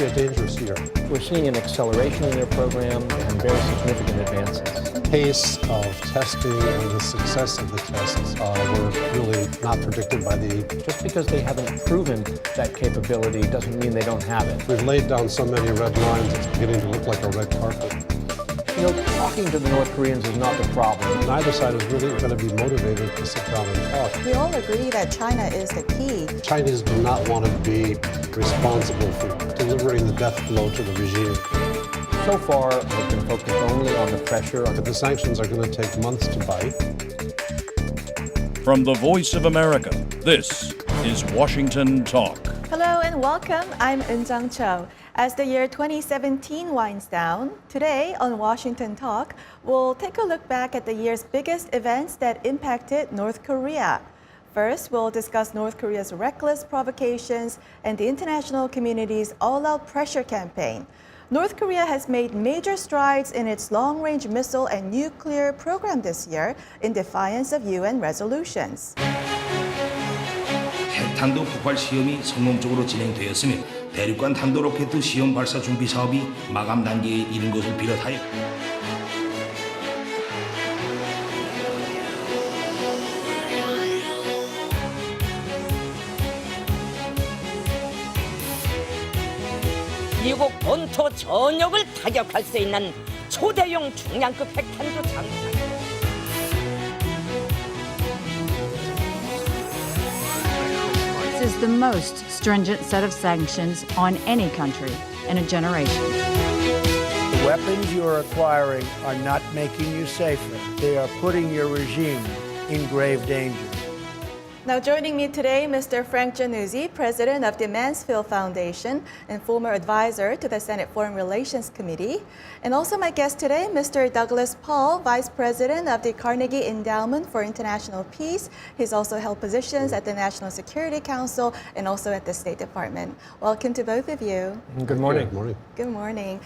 be a dangerous year. We're seeing an acceleration in their program and very significant advances. The pace of testing and the success of the tests were really not predicted by the... Just because they haven't proven that capability doesn't mean they don't have it. We've laid down so many red lines, it's beginning to look like a red carpet. You know, talking to the North Koreans is not the problem. Neither side is really going to be motivated to sit down and talk. We all agree that China is the key. Chinese do not want to be responsible for delivering the death blow to the regime. So far, they've been focused only on the pressure. But the sanctions are going to take months to bite. From the Voice of America, this is Washington Talk. Hello and welcome. I'm Eunjang Cho. As the year 2017 winds down, today on Washington Talk, we'll take a look back at the year's biggest events that impacted North Korea. First, we'll discuss North Korea's reckless provocations and the international community's all-out pressure campaign. North Korea has made major strides in its long-range missile and nuclear program this year in defiance of UN resolutions. 핵탄두 폭발 시험이 성공적으로 진행되었으며 대륙간 탄도 로켓 시험 발사 준비 사업이 마감 단계에 이른 것을 비롯하여 미국 본토 전역을 타격할 수 있는 초대형 중량급 핵탄두 장착. This is the most stringent set of sanctions on any country in a generation. The weapons you are acquiring are not making you safer. They are putting your regime in grave danger. Now joining me today, Mr. Frank Januzzi, president of the Mansfield Foundation and former advisor to the Senate Foreign Relations Committee. And also my guest today, Mr. Douglas Paul, vice president of the Carnegie Endowment for International Peace. He's also held positions at the National Security Council and also at the State Department. Welcome to both of you. Good morning. Good morning. Good morning.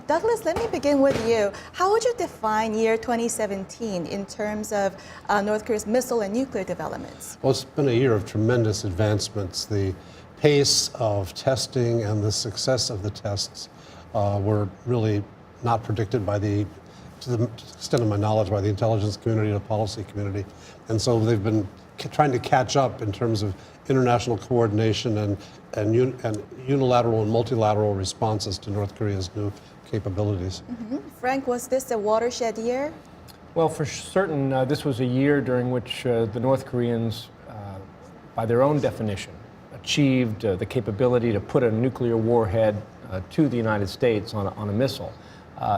Douglas, let me begin with you. How would you define year 2017 in terms of North Korea's missile and nuclear developments? Well, it's been a year of tremendous advancements. The pace of testing and the success of the tests were really not predicted by to the extent of my knowledge, by the intelligence community and the policy community. And so they've been trying to catch up in terms of international coordination and unilateral and multilateral responses to North Korea's new capabilities. Mm-hmm. Frank, was this a watershed year? Well, for certain, this was a year during which the North Koreans, by their own definition, achieved the capability to put a nuclear warhead to the United States on a missile.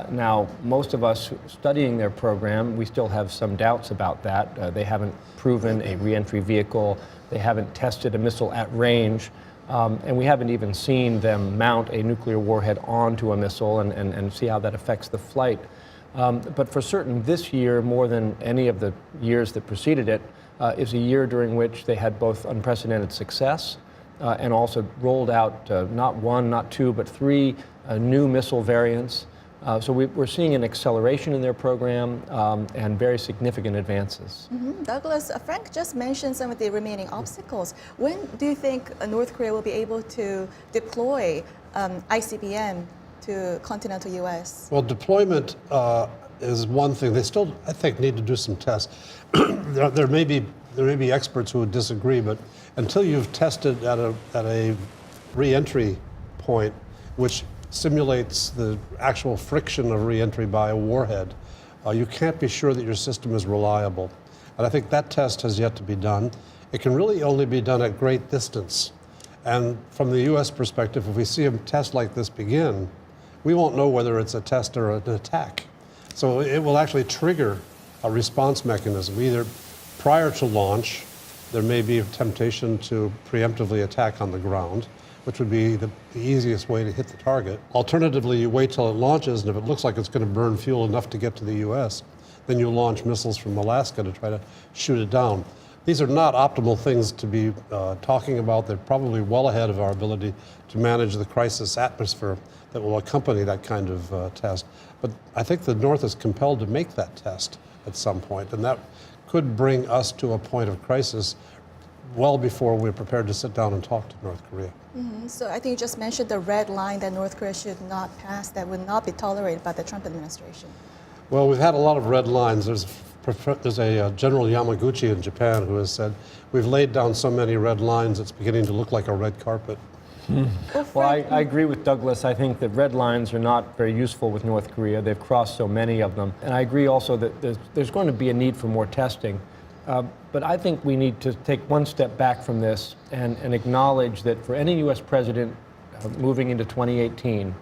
Now, most of us studying their program, we still have some doubts about that. They haven't proven a reentry vehicle. They haven't tested a missile at range. And we haven't even seen them mount a nuclear warhead onto a missile and see how that affects the flight. But for certain, this year, more than any of the years that preceded it, is a year during which they had both unprecedented success and also rolled out not one, not two, but three new missile variants. So we're seeing an acceleration in their program and very significant advances. Mm-hmm. Douglas, Frank just mentioned some of the remaining obstacles. When do you think North Korea will be able to deploy ICBM to continental U.S.? Well, deployment is one thing. They still, I think, need to do some tests. there may be experts who would disagree, but until you've tested at a re-entry point, which simulates the actual friction of re-entry by a warhead, you can't be sure that your system is reliable. And I think that test has yet to be done. It can really only be done at great distance. And from the U.S. perspective, if we see a test like this begin, we won't know whether it's a test or an attack. So it will actually trigger a response mechanism. Either prior to launch, there may be a temptation to preemptively attack on the ground, which would be the easiest way to hit the target. Alternatively, you wait till it launches, and if it looks like it's going to burn fuel enough to get to the U.S., then you launch missiles from Alaska to try to shoot it down. These are not optimal things to be talking about. They're probably well ahead of our ability to manage the crisis atmosphere that will accompany that kind of test. But I think the North is compelled to make that test at some point, and that could bring us to a point of crisis well before we're prepared to sit down and talk to North Korea. So I think you just mentioned the red line that North Korea should not pass, that would not be tolerated by the Trump administration. Well, we've had a lot of red lines. There's a General Yamaguchi in Japan who has said, we've laid down so many red lines, it's beginning to look like a red carpet. Well, I agree with Douglas. I think that red lines are not very useful with North Korea. They've crossed so many of them. And I agree also that there's going to be a need for more testing. But I think we need to take one step back from this and acknowledge that for any U.S. president moving into 2018,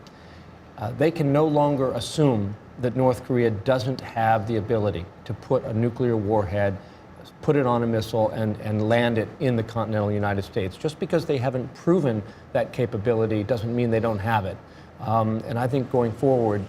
they can no longer assume that North Korea doesn't have the ability to put a nuclear warhead, put it on a missile, and land it in the continental United States. Just because they haven't proven that capability doesn't mean they don't have it. And I think going forward,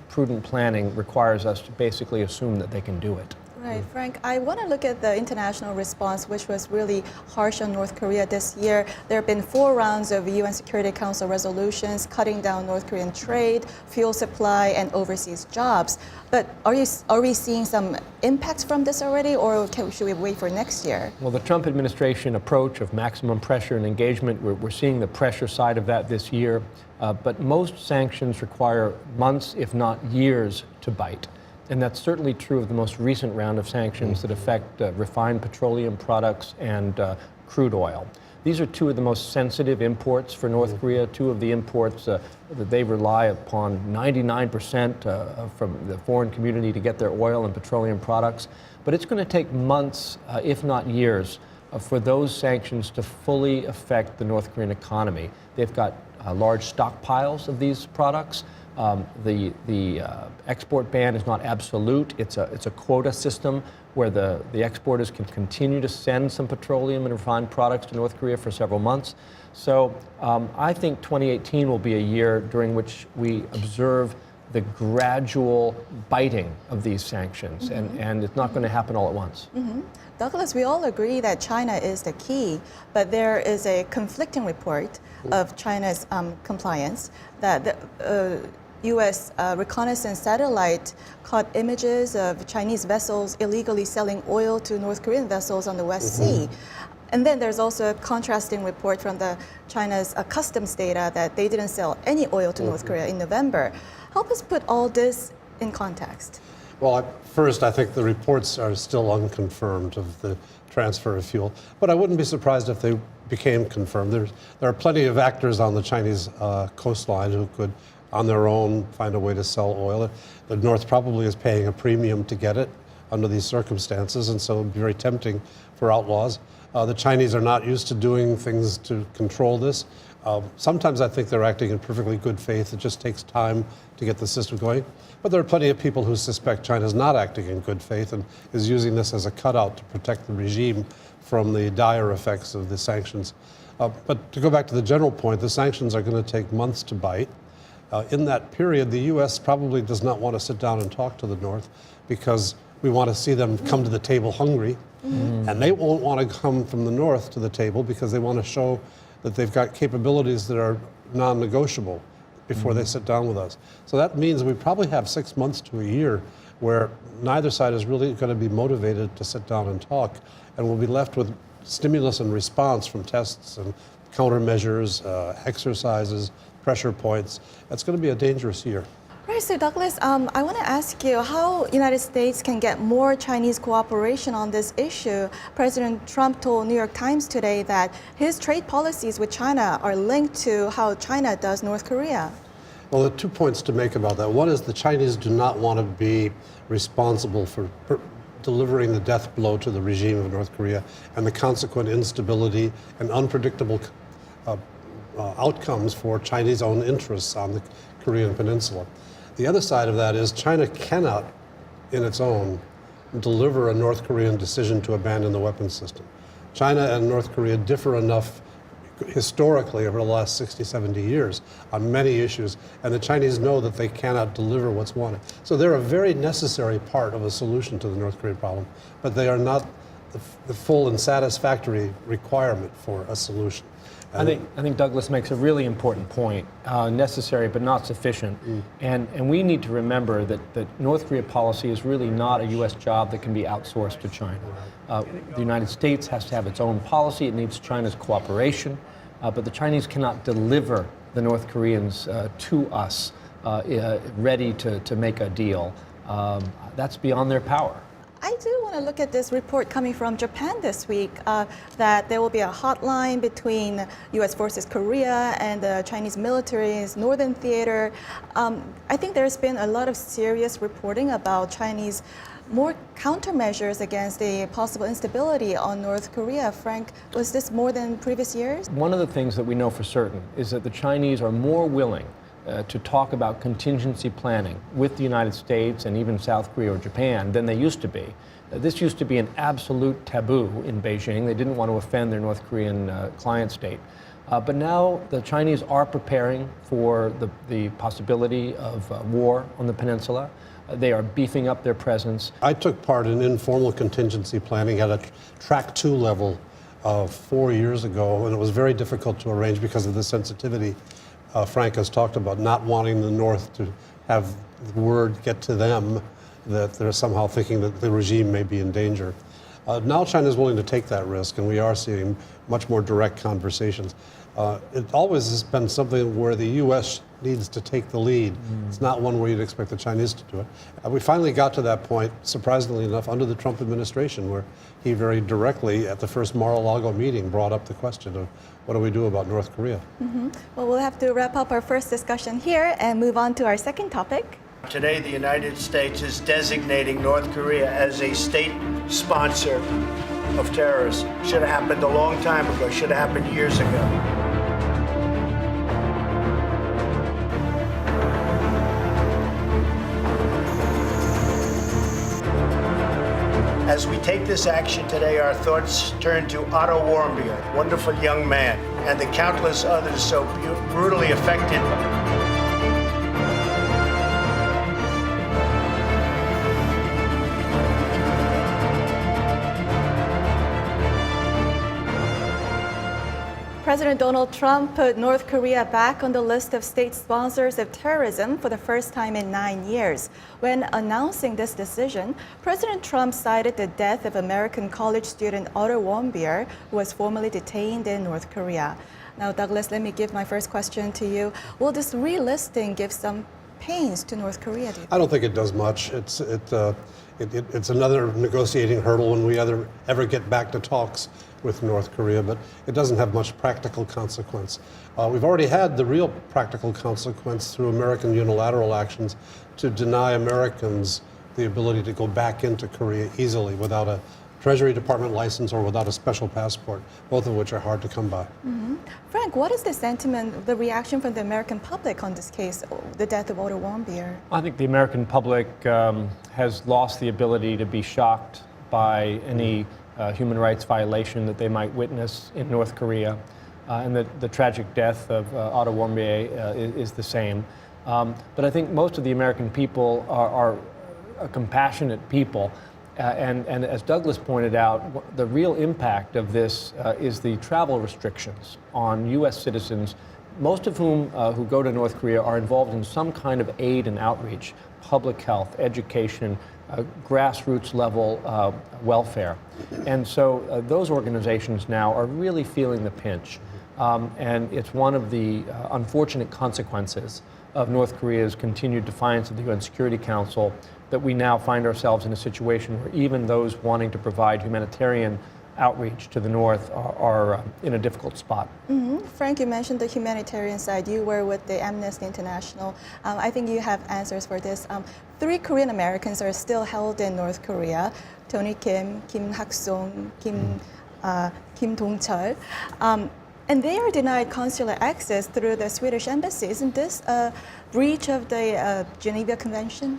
prudent planning requires us to basically assume that they can do it. Right, Frank, I want to look at the international response, which was really harsh on North Korea this year. There have been 4 rounds of UN Security Council resolutions cutting down North Korean trade, fuel supply, and overseas jobs. But are we seeing some impacts from this already, or should we wait for next year? Well, the Trump administration approach of maximum pressure and engagement, we're seeing the pressure side of that this year. But most sanctions require months, if not years, to bite. And that's certainly true of the most recent round of sanctions that affect refined petroleum products and crude oil. These are 2 of the most sensitive imports for North Korea, 2 of the imports that they rely upon 99% from the foreign community to get their oil and petroleum products. But it's going to take months, if not years, for those sanctions to fully affect the North Korean economy. They've got large stockpiles of these products. The export ban is not absolute. It's a quota system where the exporters can continue to send some petroleum and refined products to North Korea for several months. So I think 2018 will be a year during which we observe the gradual biting of these sanctions, and it's not going to happen all at once. Douglas, we all agree that China is the key, but there is a conflicting report of China's compliance that the U.S. reconnaissance satellite caught images of Chinese vessels illegally selling oil to North Korean vessels on the West Sea. And then there's also a contrasting report from China's customs data that they didn't sell any oil to North Korea in November. Help us put all this in context. Well, first, I think the reports are still unconfirmed of the transfer of fuel, but I wouldn't be surprised if they became confirmed. There are plenty of actors on the Chinese coastline who could, on their own, find a way to sell oil. The North probably is paying a premium to get it under these circumstances, and so it would be very tempting for outlaws. The Chinese are not used to doing things to control this. Sometimes I think they're acting in perfectly good faith. It just takes time to get the system going. But there are plenty of people who suspect China is not acting in good faith and is using this as a cutout to protect the regime from the dire effects of the sanctions. But to go back to the general point, the sanctions are going to take months to bite. In that period, the U.S. probably does not want to sit down and talk to the North because we want to see them come to the table hungry. And they won't want to come from the North to the table because they want to show that they've got capabilities that are non-negotiable before they sit down with us. So that means we probably have 6 months to a year where neither side is really going to be motivated to sit down and talk, and we'll be left with stimulus and response from tests and countermeasures, exercises, pressure points. It's going to be a dangerous year. Right, so Douglas, I want to ask you how United States can get more Chinese cooperation on this issue. President Trump told New York Times today that his trade policies with China are linked to how China does North Korea. Well, there are 2 points to make about that. One is the Chinese do not want to be responsible for delivering the death blow to the regime of North Korea and the consequent instability and unpredictable outcomes for Chinese own interests on the Korean Peninsula. The other side of that is China cannot, in its own, deliver a North Korean decision to abandon the weapons system. China and North Korea differ enough historically over the last 60, 70 years on many issues, and the Chinese know that they cannot deliver what's wanted. So they're a very necessary part of a solution to the North Korean problem, but they are not the full and satisfactory requirement for a solution. I think Douglas makes a really important point, necessary but not sufficient. And we need to remember that North Korea policy is really not a U.S. job that can be outsourced to China. The United States has to have its own policy. It needs China's cooperation. But the Chinese cannot deliver the North Koreans to us ready to make a deal. That's beyond their power. I do want to look at this report coming from Japan this week that there will be a hotline between U.S. Forces Korea and the Chinese military's Northern Theater. I think there's been a lot of serious reporting about Chinese more countermeasures against the possible instability on North Korea. Frank, was this more than previous years? One of the things that we know for certain is that the Chinese are more willing to talk about contingency planning with the United States and even South Korea or Japan than they used to be. This used to be an absolute taboo in Beijing. They didn't want to offend their North Korean client state. But now the Chinese are preparing for the possibility of war on the peninsula. They are beefing up their presence. I took part in informal contingency planning at a Track 2 level 4 years ago, and it was very difficult to arrange because of the sensitivity Frank has talked about, not wanting the North to have the word get to them that they're somehow thinking that the regime may be in danger. Now China is willing to take that risk, and we are seeing much more direct conversations. It always has been something where the U.S. needs to take the lead. It's not one where you'd expect the Chinese to do it. We finally got to that point, surprisingly enough, under the Trump administration, where he very directly, at the first Mar-a-Lago meeting, brought up the question of what do we do about North Korea? Well, we'll have to wrap up our first discussion here and move on to our second topic. Today, the United States is designating North Korea as a state sponsor of terrorists. Should have happened a long time ago, should have happened years ago. As we take this action today, our thoughts turn to Otto Warmbier, wonderful young man, and the countless others so brutally affected. President Donald Trump put North Korea back on the list of state sponsors of terrorism for the first time in 9 years. When announcing this decision, President Trump cited the death of American college student Otto Warmbier, who was formerly detained in North Korea. Now, Douglas, let me give my first question to you. Will this relisting give some pains to North Korea, do you think? I don't think it does much. It's another negotiating hurdle when we ever get back to talks with North Korea, but it doesn't have much practical consequence. We've already had the real practical consequence through American unilateral actions to deny Americans the ability to go back into Korea easily without a Treasury Department license or without a special passport, both of which are hard to come by. Frank, what is the sentiment, the reaction from the American public on this case, the death of Otto Warmbier? I think the American public has lost the ability to be shocked by any human rights violation that they might witness in North Korea. And the tragic death of Otto Warmbier is the same. But I think most of the American people are a compassionate people. And as Douglas pointed out, the real impact of this is the travel restrictions on U.S. citizens, most of whom who go to North Korea are involved in some kind of aid and outreach, public health, education, grassroots level welfare. And so those organizations now are really feeling the pinch. And it's one of the unfortunate consequences of North Korea's continued defiance of the UN Security Council that we now find ourselves in a situation where even those wanting to provide humanitarian outreach to the North are in a difficult spot. Frank, you mentioned the humanitarian side. You were with the Amnesty International. I think you have answers for this. 3 Korean Americans are still held in North Korea. Tony Kim, Kim Hak-song, Kim Dong-chul. And they are denied consular access through the Swedish embassy. Isn't this a breach of the Geneva Convention?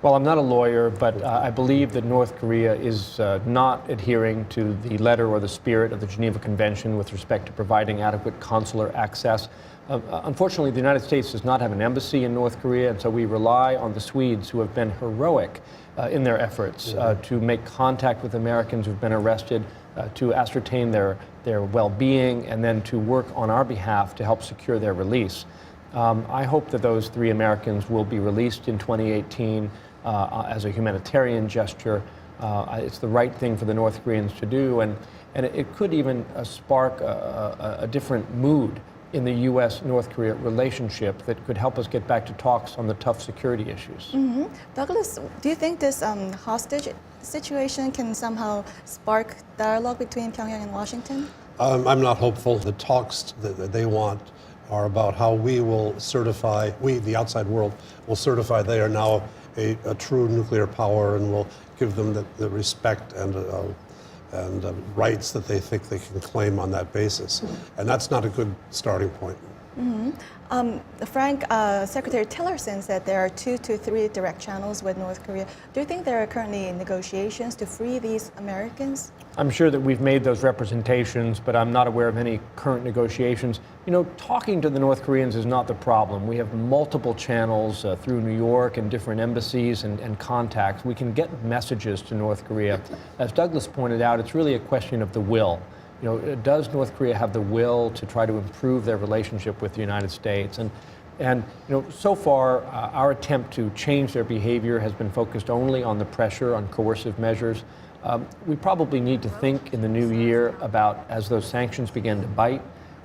Well, I'm not a lawyer, but I believe that North Korea is not adhering to the letter or the spirit of the Geneva Convention with respect to providing adequate consular access. Unfortunately, the United States does not have an embassy in North Korea, and so we rely on the Swedes, who have been heroic in their efforts to make contact with Americans who've been arrested, to ascertain their well-being, and then to work on our behalf to help secure their release. I hope that those 3 Americans will be released in 2018 as a humanitarian gesture. It's the right thing for the North Koreans to do, and it could even spark a different mood in the U.S.-North Korea relationship that could help us get back to talks on the tough security issues. Douglas, do you think this hostage situation can somehow spark dialogue between Pyongyang and Washington? I'm not hopeful. The talks that they want are about how we will certify, we, the outside world, will certify they are now a true nuclear power and will give them the respect and rights that they think they can claim on that basis. And that's not a good starting point. Frank, Secretary Tillerson said there are 2 to 3 direct channels with North Korea. Do you think there are currently negotiations to free these Americans? I'm sure that we've made those representations, but I'm not aware of any current negotiations. You know, talking to the North Koreans is not the problem. We have multiple channels through New York and different embassies and contacts. We can get messages to North Korea. As Douglas pointed out, it's really a question of the will. You know, does North Korea have the will to try to improve their relationship with the United States? And you know, so far, our attempt to change their behavior has been focused only on the pressure, on coercive measures. We probably need to think in the new year about, as those sanctions begin to bite,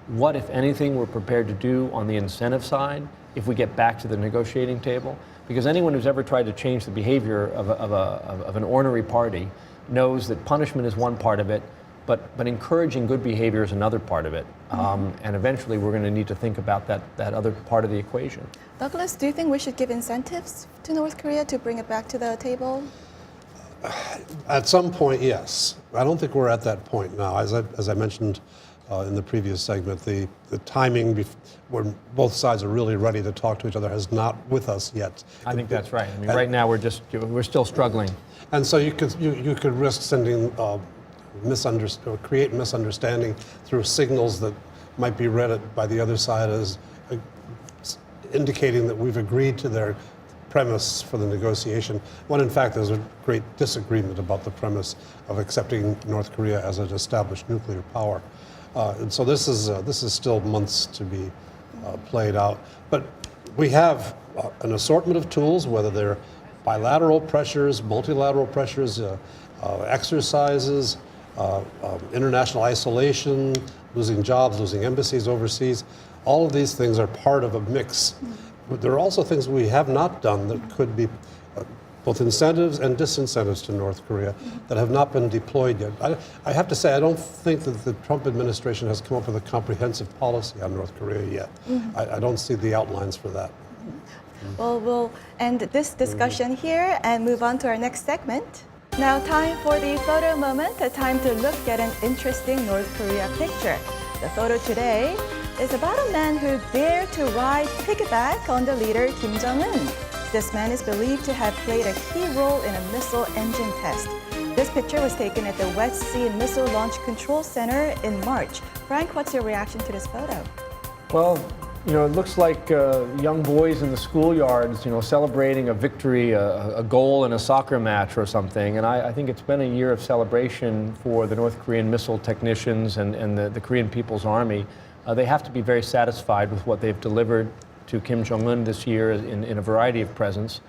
what, if anything, we're prepared to do on the incentive side if we get back to the negotiating table. Because anyone who's ever tried to change the behavior of an ornery party knows that punishment is one part of it, but encouraging good behavior is another part of it. And eventually we're going to need to think about that other part of the equation. Douglas, do you think we should give incentives to North Korea to bring it back to the table? At some point, yes. I don't think we're at that point now. As I mentioned in the previous segment, the timing when both sides are really ready to talk to each other is not with us yet. I think that's right. I mean, right now we're still struggling. And so you could risk sending create misunderstanding through signals that might be read by the other side as indicating that we've agreed to their premise for the negotiation, when in fact there's a great disagreement about the premise of accepting North Korea as an established nuclear power. And so this is still months to be played out. But we have an assortment of tools, whether they're bilateral pressures, multilateral pressures, exercises, international isolation, losing jobs, losing embassies overseas. All of these things are part of a mix. But there are also things we have not done that could be both incentives and disincentives to North Korea that have not been deployed yet. I have to say, I don't think that the Trump administration has come up with a comprehensive policy on North Korea yet. I don't see the outlines for that. Well, we'll end this discussion here and move on to our next segment. Now, time for the photo moment, a time to look at an interesting North Korea picture. The photo today is about a man who dared to ride piggyback on the leader Kim Jong-un. This man is believed to have played a key role in a missile engine test. This picture was taken at the West Sea Missile Launch Control Center in March. Frank, what's your reaction to this photo? Well, you know, it looks like young boys in the schoolyards, you know, celebrating a victory, a goal in a soccer match or something. And I think it's been a year of celebration for the North Korean missile technicians and the Korean People's Army. They have to be very satisfied with what they've delivered to Kim Jong-un this year in a variety of presents.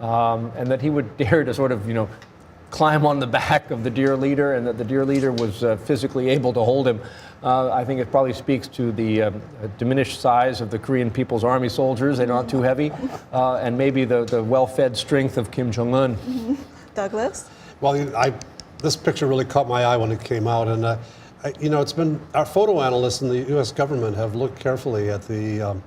And that he would dare to sort of, you know, climb on the back of the dear leader and that the dear leader was physically able to hold him. I think it probably speaks to the diminished size of the Korean People's Army soldiers. They're not too heavy. And maybe the well-fed strength of Kim Jong-un. Douglas? Well, this picture really caught my eye when it came out. And, you know, it's been our photo analysts in the U.S. government have looked carefully at the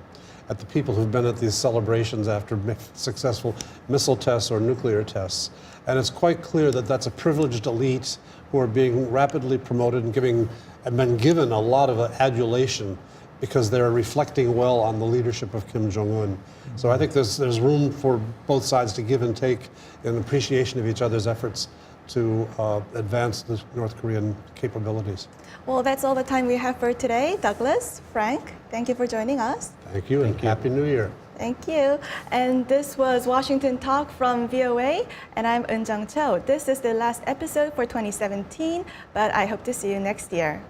people who've been at these celebrations after successful missile tests or nuclear tests. And it's quite clear that that's a privileged elite who are being rapidly promoted and been given a lot of adulation because they're reflecting well on the leadership of Kim Jong-un. So I think there's room for both sides to give and take in appreciation of each other's efforts to advance the North Korean capabilities. Well, that's all the time we have for today. Douglas, Frank, thank you for joining us. Thank you, and Happy New Year. Thank you. And this was Washington Talk from VOA, and I'm Eunjung Cho. This is the last episode for 2017, but I hope to see you next year.